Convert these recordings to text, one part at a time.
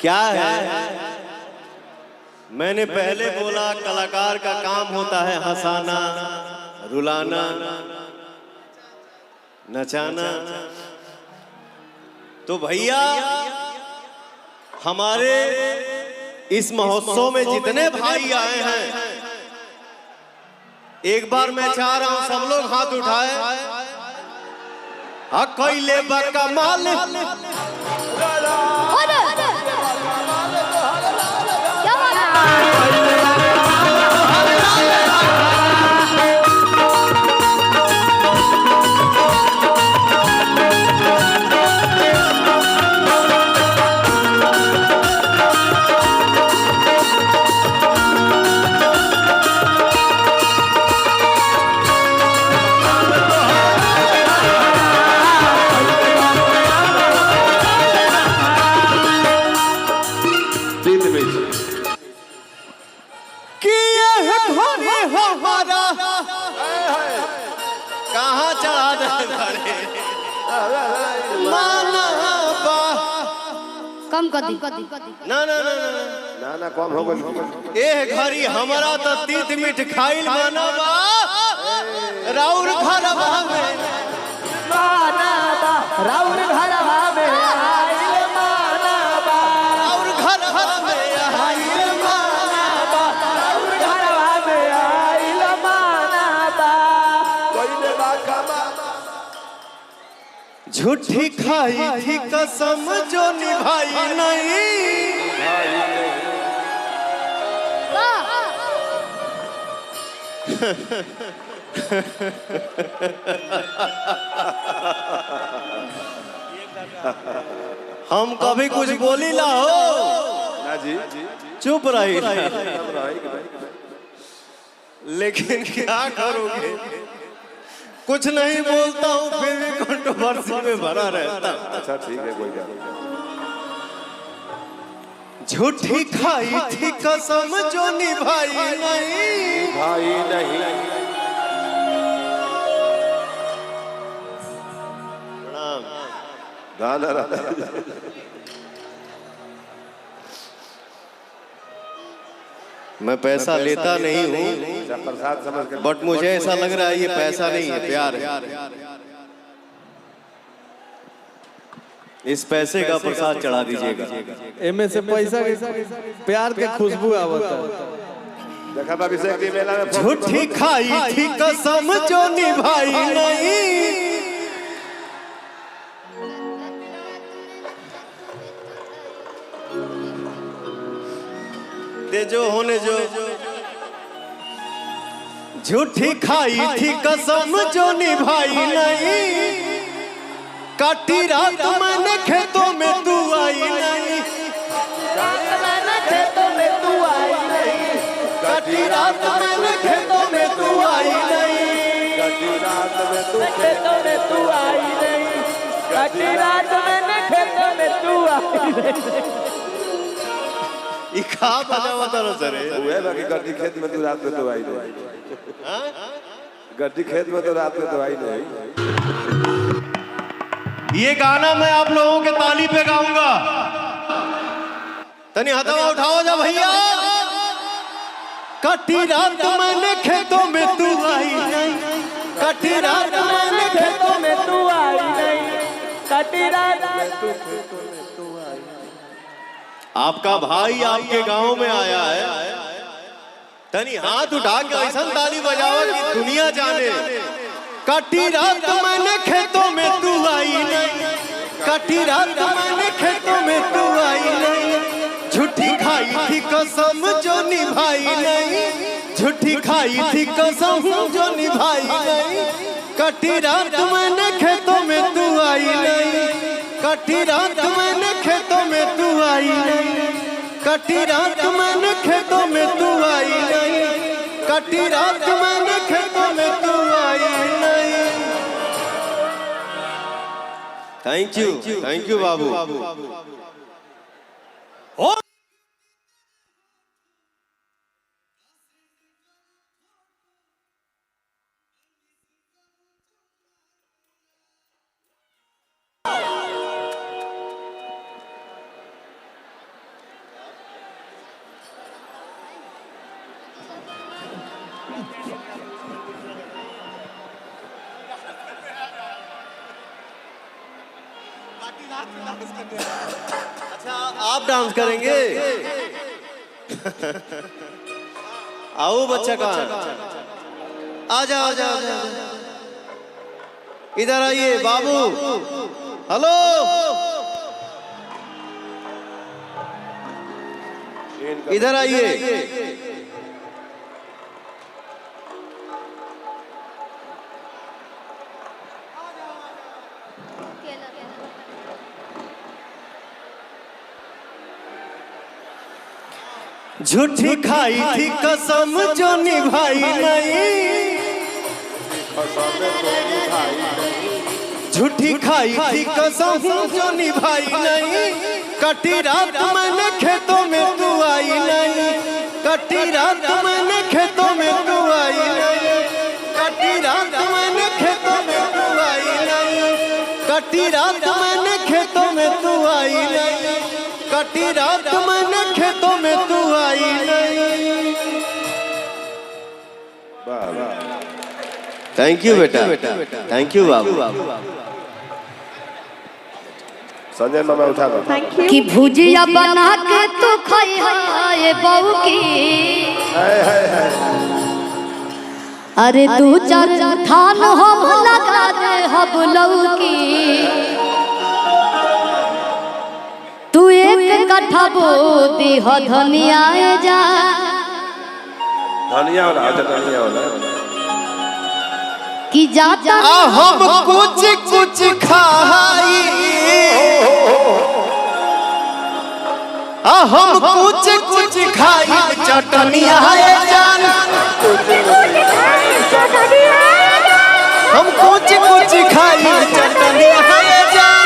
क्या है? मैंने पहले बोला कलाकार का काम होता है हंसाना, रुलाना, नचाना। तो भैया हमारे इस महोत्सव में जितने भाई आए हैं, एक बार मैं चाह रहा हूं सब लोग हाथ उठाए। कैले बकमाल कहाँ चढ़ा दे कम कर दी ना ना ना ना ना कम हो गई। ए घरी हमारा तो तीत मीठ खाइल मानवा राउर घरवा में राउर घरवा में आइल मानवा राउर घरवा में आइल मानवा राउर घरवा में आइल मानवा कोई बा कमा झूठी खाई थी कसम जो निभाई नहीं। हम कभी कुछ बोली ला हो ना जी चुप रही, लेकिन क्या करोगे, कुछ नहीं बोलता हूँ फिर भी कंट्रोवर्सी में भरा रहता। अच्छा ठीक है कोई बात झूठी खाई थी कसम जो निभाई नहीं। भाई नहीं। गाना मैं पैसा लेता नहीं हूँ, प्रसाद समझ कर, बट मुझे ऐसा लग रहा है ये पैसा नहीं है, प्यार है। इस पैसे का प्रसाद चढ़ा दीजिएगा। एमे से पैसा प्यार के खुशबू आवता देखा बाबी से एक मेला में झूठी खाई थी कसम जो निभाई नहीं। दे जो होने जो झूठी खाई थी कसम जो निभाई नहीं। काटी रात मैंने खेतों में तू आई नहीं। मैंने खेतों में तू आई नहीं काटी रात मैंने खेतों में तू आई नहीं। कटी रात में तू खेतों में तू आई नहीं कटी रात मैंने खेतों में तू आई नहीं। इखा बजावा तारो सरे हुए बाकी गड्डी खेत में तू रात में तो आई नहीं। गड्डी खेत में तो रात में तो आई नहीं। ये गाना मैं आप लोगों के ताली पे गाऊंगा। तनी हथवा उठाओ जा भैया। कटी रात मैंने खेतों में तू आई नहीं। कटी रात मैंने खेतों में तू आई नहीं कटी रात में तू आपका भाई आपके गांव में आया है, तनी हाथ उठा के ऐसा ताली बजाओ कि दुनिया जाने। कटी रात मैंने खेतों में तू आई नहीं। कटी रात मैंने खेतों में तू आई नहीं। झूठी खाई थी कसम जो निभाई नहीं। झूठी खाई थी कसम जो निभाई नहीं। कटी रात मैंने खेतों में तू आई नहीं। कटी रात मैंने खेतों में तू आई नहीं। कटी रात मैंने खेतों में तू आई नहीं। कटी रात मैंने खेतों में तू आई नहीं। थैंक यू बाबू। ओ अच्छा आप डांस करेंगे? आओ बच्चा कहाँ? आ जाओ आ जाओ इधर आइए बाबू। हेलो इधर आइए। झूठी खाई थी कसम जो निभाई नहीं, झूठी खाई थी कसम जो निभाई नहीं, कटी रात मैंने खेतों में तू आई नहीं, कटी रात मैंने खेतों में तू आई नहीं, कटी रात मैंने खेतों में तू आई नहीं, कटी रात मैंने खेतों में तू आई नहीं, कटी रात मैंने खेतों में तू आई नहीं। थैंक यू बेटा, थैंक यू बाबू। संजय मामा उठा दो कि भुजिया बना के तू खाई है बहू की। अरे दू चार थान हम लगा दे हब लऊ की। तू एक कट्ठा बोदी हो धनिया जा। धनिया वाला धनिया वाला कि जाता हम कुछ कुछ खाई, हम कुछ कुछ खाई चटनिया जान, हम कुछ कुछ खाई चटनिया जान।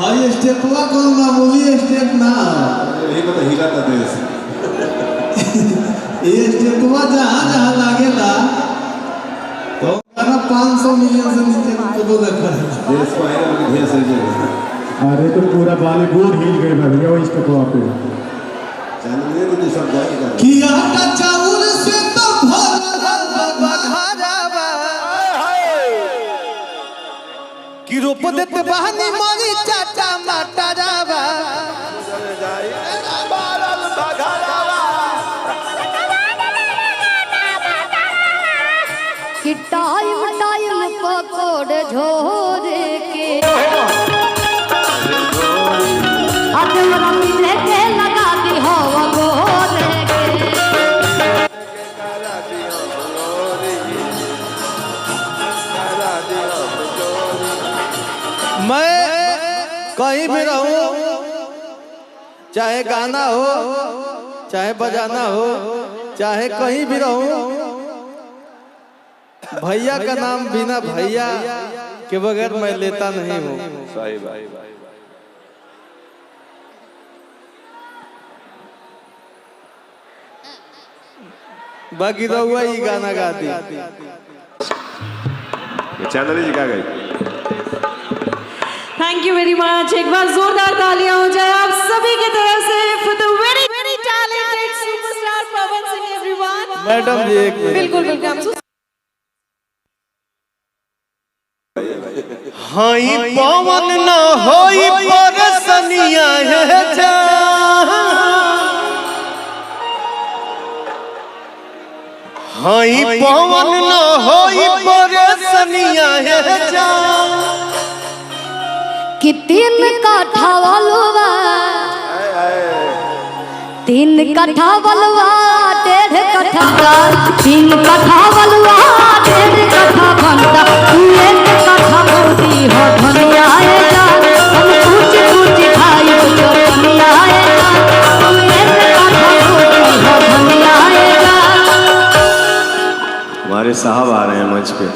हाई स्टेपवा कौन मामूली स्टेप ना यही पता हिला था देश ये स्टेपवा जहाँ जहाँ लागेला तो 500 मिलियन से नीचे तो देखा है देश को आएगा लेकिन भेस है जे। अरे तो पूरा बॉलीवुड हिल गए भैया वो स्टेपवा पे। चैनल में तो सब जाएगा किया का चाउर से तो भरा बघारावा कि रोप देते बहानी मरी चाचा मटरावा। कि टाइम टाइम पकोड़े झोरे के अगला मिले के लगा दी हो गोरे के। मैं कहीं भी रहूं चाहे गाना हो चाहे बजाना हो चाहे कहीं भी रहूं भैया का नाम बिना भैया के बगैर मैं लेता नहीं हूँ। सही भाई बाकी रहुआ ही गाना गा दी। चांदनी जी का गई। थैंक यू वेरी मच। एक बार जोरदार तालियां हो जाए आप सभी की तरफ से for the very very talented superstar Pawan Singh everyone. Madam जी एक मिनट। बिल्कुल बिल्कुल। हाई पवन न होई परसनिया है जा, हाई पवन न होई परसनिया है जा, कि 3 काठा वालवा 3 काठा वालवा 1.5 काठा का 3 काठा वालवा 1.5 काठा घंटा तू 1 काठा मोदी हो धनिया आएगा हम कुछ कुछ खाई तो धनिया आएगा तू 1 काठा मोदी हो धनिया आएगा। हमारे साहब आ रहे हैं मंच पे।